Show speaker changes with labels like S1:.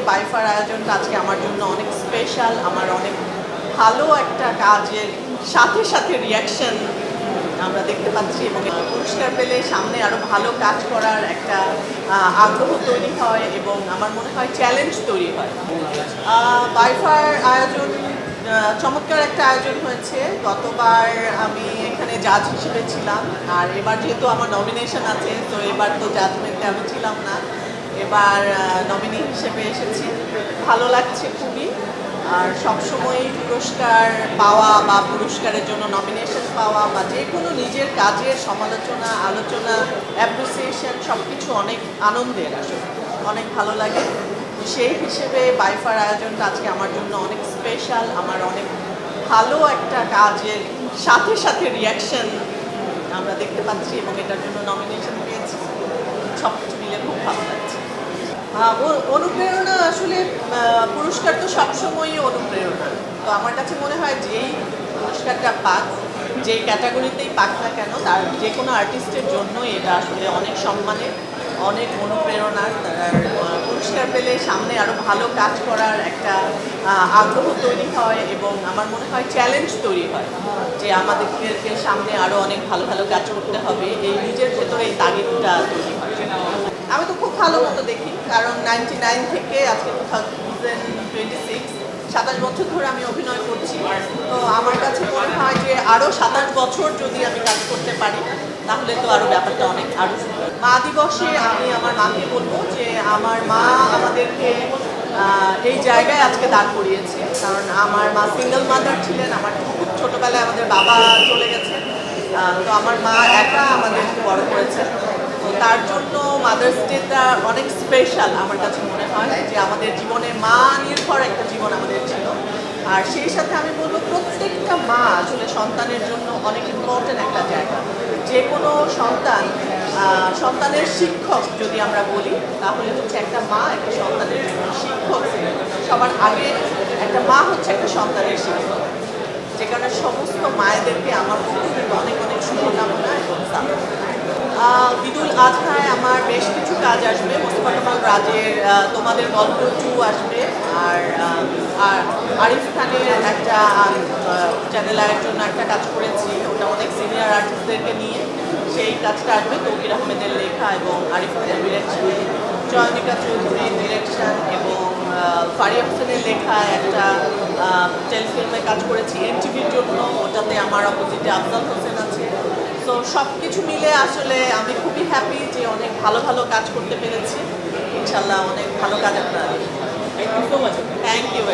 S1: By far আয়োজনটা আজকে আমার জন্য অনেক স্পেশাল। আমার অনেক ভালো একটা কাজের সাথে সাথে রিয়াকশন আমরা দেখতে পাচ্ছি এবং পুরস্কার পেলে সামনে আরও ভালো কাজ করার একটা আগ্রহ তৈরি হয় এবং আমার মনে হয় চ্যালেঞ্জ তৈরি হয়। বাইফার আয়োজন চমৎকার একটা আয়োজন হয়েছে। গতবার আমি এখানে জাজ হিসেবে ছিলাম, আর এবার যেহেতু আমার নমিনেশন আছে, তো এবার তো জাজমেন্টে আমি ছিলাম না, এবার নমিনি হিসেবে এসেছি। ভালো লাগছে খুবই। আর সবসময়ই পুরস্কার পাওয়া বা পুরস্কারের জন্য নমিনেশন পাওয়া বা যে কোনো নিজের কাজের সমালোচনা, আলোচনা, অ্যাপ্রিসিয়েশন সব কিছু অনেক আনন্দের, আসলে অনেক ভালো লাগে। সেই হিসেবে বাইফার আয়োজনটা আজকে আমার জন্য অনেক স্পেশাল। আমার অনেক ভালো একটা কাজের সাথে সাথে রিয়াকশন আমরা দেখতে পাচ্ছি এবং এটার জন্য নমিনেশন পেয়েছি। সব কিছু মিলে খুব ভালো লাগছে। অনুপ্রেরণা আসলে পুরস্কার তো সবসময়ই অনুপ্রেরণা। তো আমার কাছে মনে হয় যেই পুরস্কারটা পাক, যেই ক্যাটাগরিতেই পাক না কেন, তার যে কোনো আর্টিস্টের জন্যই এটা আসলে অনেক সম্মানের, অনেক অনুপ্রেরণার। পুরস্কার পেলে সামনে আরও ভালো কাজ করার একটা আগ্রহ তৈরি হয় এবং আমার মনে হয় চ্যালেঞ্জ তৈরি হয় যে আমাদেরকে সামনে আরও অনেক ভালো ভালো কাজ করতে হবে। এই নিজের ভেতরে এই তাগিদটা তৈরি হয়। আমি তো খুব ভালো মতো দেখি, কারণ 99 থেকে আজকে 2026, 27 বছর ধরে আমি অভিনয় করছি। তো আমার কাছে মনে হয় যে আরও 27 বছর যদি আমি কাজ করতে পারি, তাহলে তো আরও ব্যাপারটা অনেক আরও। মা দিবসে আমি আমার মাকে বলবো যে আমার মা আমাদেরকে এই জায়গায় আজকে দাঁড় করিয়েছে, কারণ আমার মা সিঙ্গেল মাদার ছিলেন। আমার খুব ছোটোবেলায় আমাদের বাবা চলে গেছে, তো আমার মা একা আমাদেরকে বড় করেছে। তো তার জন্য মাদার্স ডেটা অনেক স্পেশাল আমার কাছে মনে হয়, যে আমাদের জীবনে মা নির্ভর একটা জীবন আমাদের ছিল। আর সেই সাথে আমি বলবো প্রত্যেকটা মা আসলে সন্তানের জন্য অনেক ইম্পর্টেন্ট একটা জায়গা। যে কোনো সন্তানের শিক্ষক যদি আমরা বলি, তাহলে হচ্ছে একটা মা একটা সন্তানের শিক্ষক। সবার আগে একটা মা হচ্ছে একটা সন্তানের শিক্ষক। যে কারণে সমস্ত মায়েদেরকে আমার পক্ষ থেকে অনেক অনেক শুভকামনা এবং ঈদুল আজহায় আমার বেশ কিছু কাজ আসবে। মোস্তফা কামাল রাজের তোমাদের গল্প 2 আসবে, আর আরিফ খানের একটা চ্যানেলের জন্য একটা কাজ করেছি, ওটা অনেক সিনিয়র আর্টিস্টদেরকে নিয়ে। সেই কাজটা আসবে তৌকির আহমেদের লেখা এবং আরিফ খানের ডিরেকশনে, চয়নিকা চৌধুরীর ডিরেকশন এবং ফারিয়া হোসেনের লেখা একটা টেলিফিল্মে কাজ করেছি এনটিভির জন্য। ওটাতে আমার অপোজিটে আফজাল হোসেন আছে। তো সব কিছু মিলে আসলে আমি খুবই হ্যাপি যে অনেক ভালো ভালো কাজ করতে পেরেছি। ইনশাল্লাহ অনেক ভালো কাজ আপনারা। Thank you.